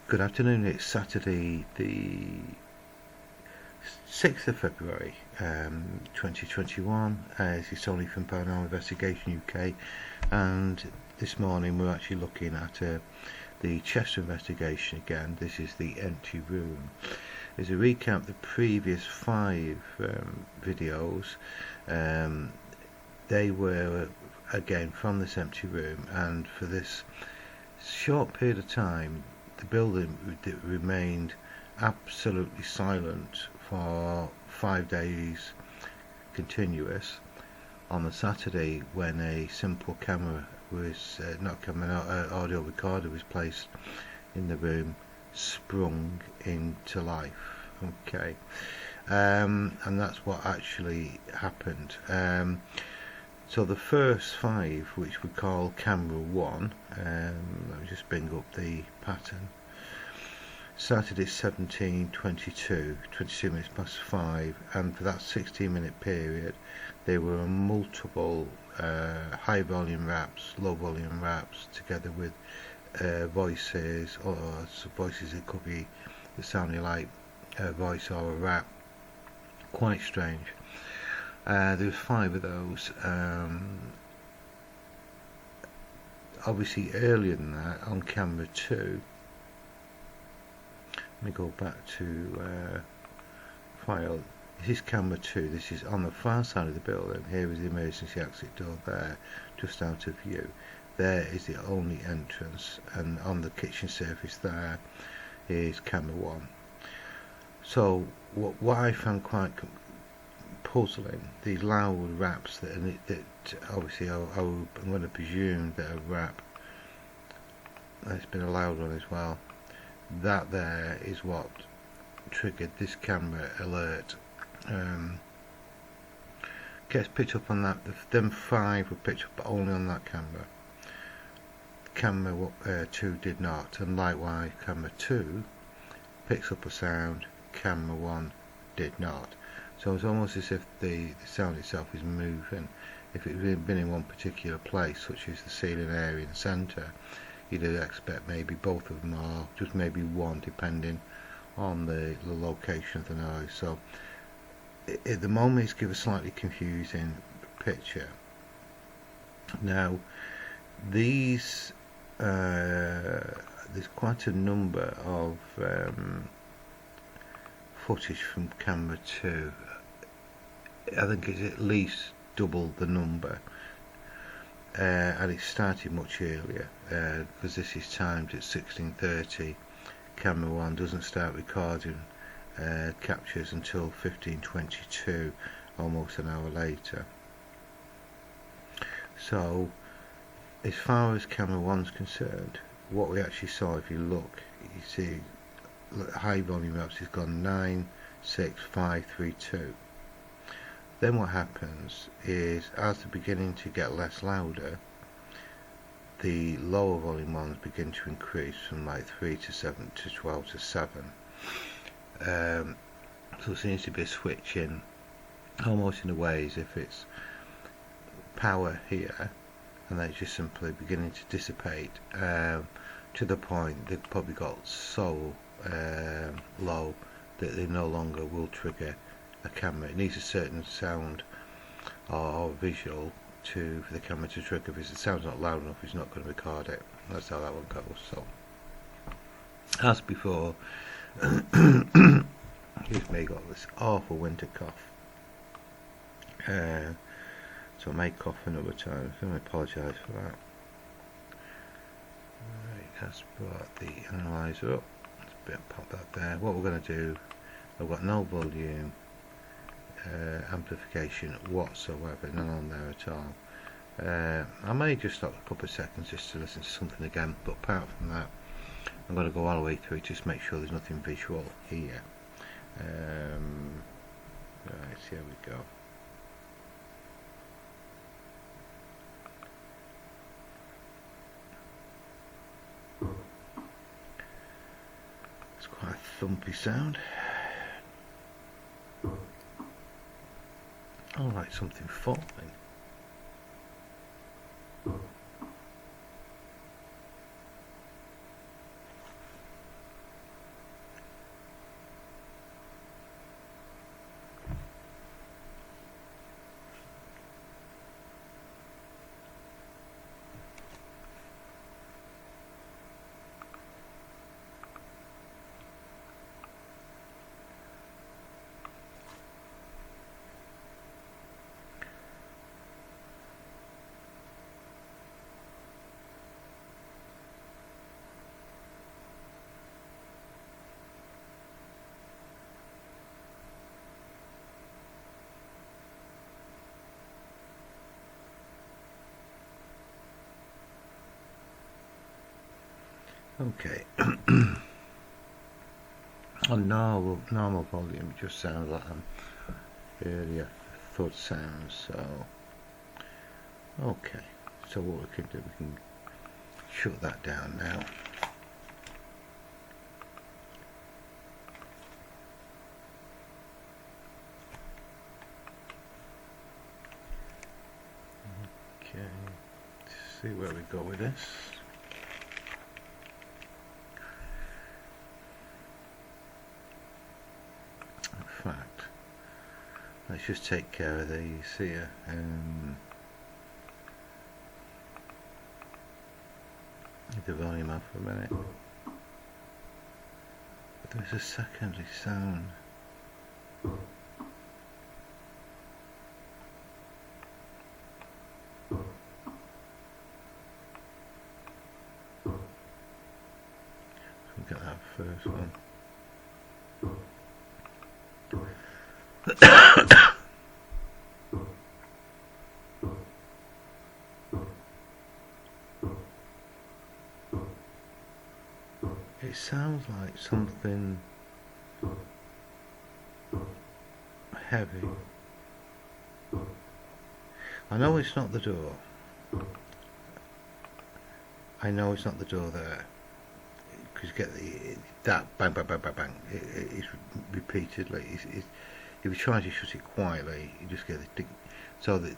Good afternoon, it's Saturday the 6th of February 2021. It's Tony from Paranormal Investigation UK, and this morning we're actually looking at the Cheshire investigation again. This is the empty room. As a recap, the previous 5 videos, they were again from this empty room, and for this short period of time the building remained absolutely silent for 5 days continuous. On the Saturday, when a simple camera was audio recorder was placed in the room, sprung into life. Okay, and that's what actually happened. So the first 5, which we call camera 1, let me just bring up the pattern. Saturday 17:22, 22 minutes past 5, and for that 16-minute period there were multiple high volume raps, low volume raps, together with voices, or voices that could be sounding like a voice or a rap. Quite strange. There was 5 of those. Obviously earlier than that, on camera 2, let me go back to file. This is camera 2. This is on the far side of the building. Here is the emergency exit door there, just out of view. There is the only entrance, and on the kitchen surface there is camera 1. So what I found quite puzzling, these loud raps that obviously I'm going to presume that a rap that's been a loud one as well, that there is what triggered this camera alert. Gets picked up on that. Them 5 were picked up only on that camera. Camera 2 did not, and likewise camera 2 picks up a sound, camera 1 did not. So it's almost as if the sound itself is moving. If it had been in one particular place, such as the ceiling area in the centre, you'd expect maybe both of them, or just maybe one, depending on the location of the noise. So at the moment it's given a slightly confusing picture. Now there's quite a number of footage from camera 2. I think it's at least double the number, and it started much earlier, because this is timed at 16:30. Camera 1 doesn't start recording captures until 15:22, almost an hour later. So as far as camera 1's concerned, what we actually saw, if you look, you see high volume raps has gone 9, 6, 5, 3, 2. Then what happens is, as they're beginning to get less louder, the lower volume ones begin to increase from like 3 to 7 to 12 to 7. So there seems to be a switch in, almost in a way as if it's power here, and then it's just simply beginning to dissipate, to the point they've probably got so low that they no longer will trigger a camera. It needs a certain sound or visual for the camera to trigger. If the sound's not loud enough, it's not going to record it. That's how that one goes. So as before, excuse me, got this awful winter cough, so I may cough another time, so I apologise for that. Right, that's brought the analyzer up. Let's pop that there. What we're going to do, I've got no volume amplification whatsoever, none on there at all. I may just stop a couple of seconds just to listen to something again, but apart from that, I'm going to go all the way through, just make sure there's nothing visual here. Right, here we go. It's quite a thumpy sound. Oh, like something falling. Okay. On normal volume, it just sounds like I'm really a thud sound. So, okay. So what we can do, we can shut that down now. Okay. Let's see where we go with this. In fact, let's just take care of these here. The volume off for a minute. There's a secondary sound. Look at that first one. It sounds like something heavy. I know it's not the door. I know it's not the door there. Because you get that bang, bang, bang, bang, bang. It's repeatedly. If you try to shut it quietly, you just get the tick. So that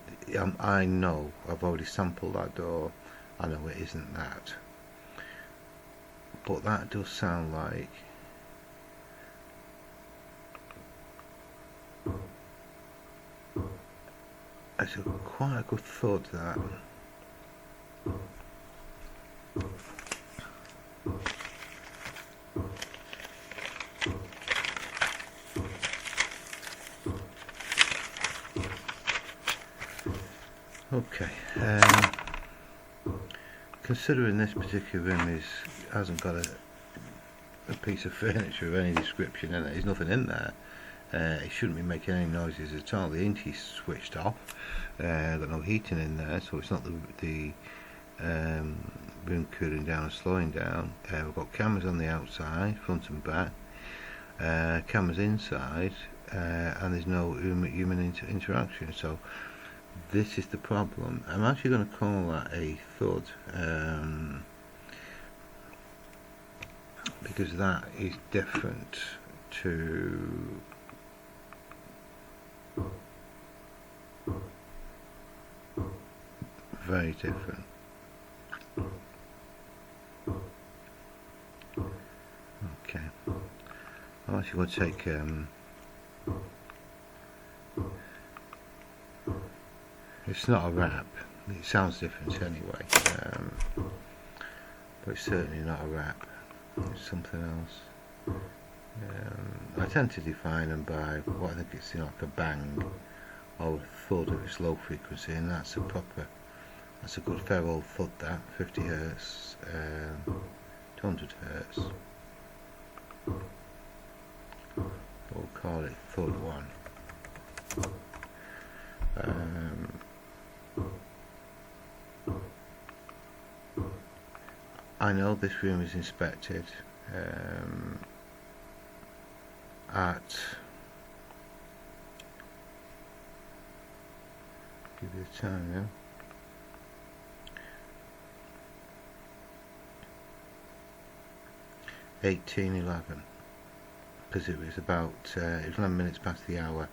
I know I've already sampled that door. I know it isn't that. But that does sound like it's quite a good thud, that. Okay. Considering this particular room hasn't got a piece of furniture of any description in it, there's nothing in there. It shouldn't be making any noises at all. The heating's switched off. Got no heating in there, so it's not the room cooling down and slowing down. We've got cameras on the outside, front and back. Cameras inside, and there's no human interaction. So this is the problem. I'm actually going to call that a thud, because that is different to very different. Okay. I'm actually going to take it's not a rap. It sounds different anyway, but it's certainly not a rap. It's something else. I tend to define them by what I think it's like a bang or a thud if it's low frequency, and that's a good fair old thud, that 50 hertz, 200 hertz. We'll call it thud 1. I know this room is inspected at, give you the time now, $18:11, because it was about it was 11 minutes past the hour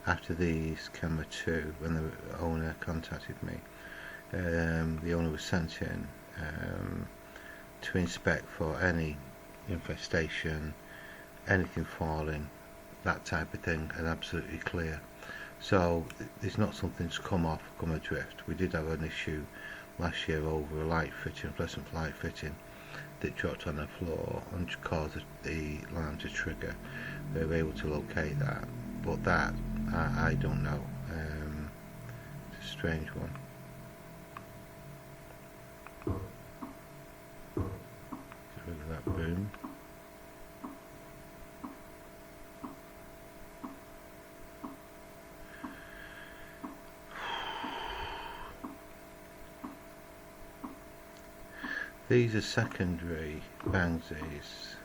after these camera 2 when the owner contacted me. The owner was sent in to inspect for any infestation, anything falling, that type of thing, and absolutely clear. So it's not something that's come adrift. We did have an issue last year over a light fitting, fluorescent light fitting, that dropped on the floor and caused the alarm to trigger. We were able to locate that, but that I don't know. It's a strange one. Get rid of that boom. These are secondary Bangsies.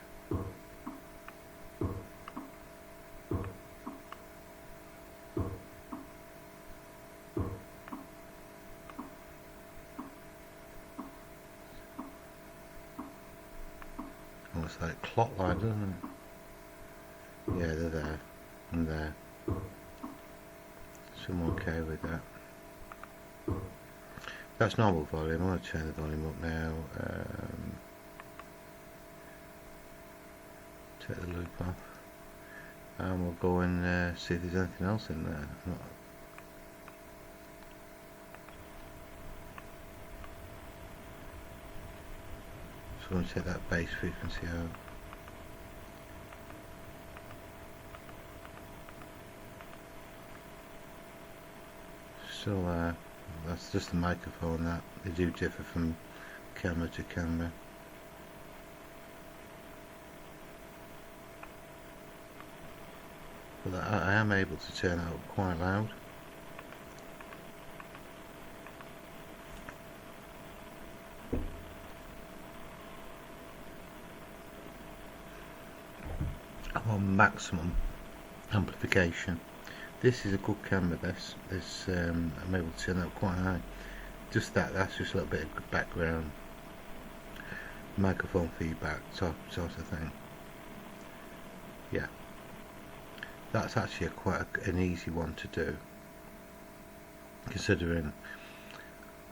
Almost like clock line, doesn't it? Yeah, they're there and there. So I'm okay with that. That's normal volume. I'm going to turn the volume up now. Take the loop off, and we'll go and see if there's anything else in there. So I'm going to take that bass frequency out. Still that's just the microphone. That they do differ from camera to camera. But I am able to turn it up quite loud. I'm on maximum amplification. This is a good camera. This I'm able to turn it up quite high. Just that's just a little bit of background microphone feedback sort of thing. Yeah, that's actually quite an easy one to do, considering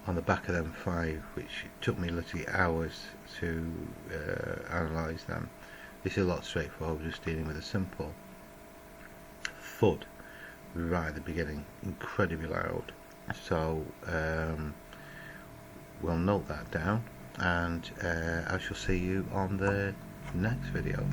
on the back of them 5, which took me literally hours to analyse them. This is a lot straightforward, just dealing with a simple thud right at the beginning, incredibly loud. So we'll note that down, and I shall see you on the next video.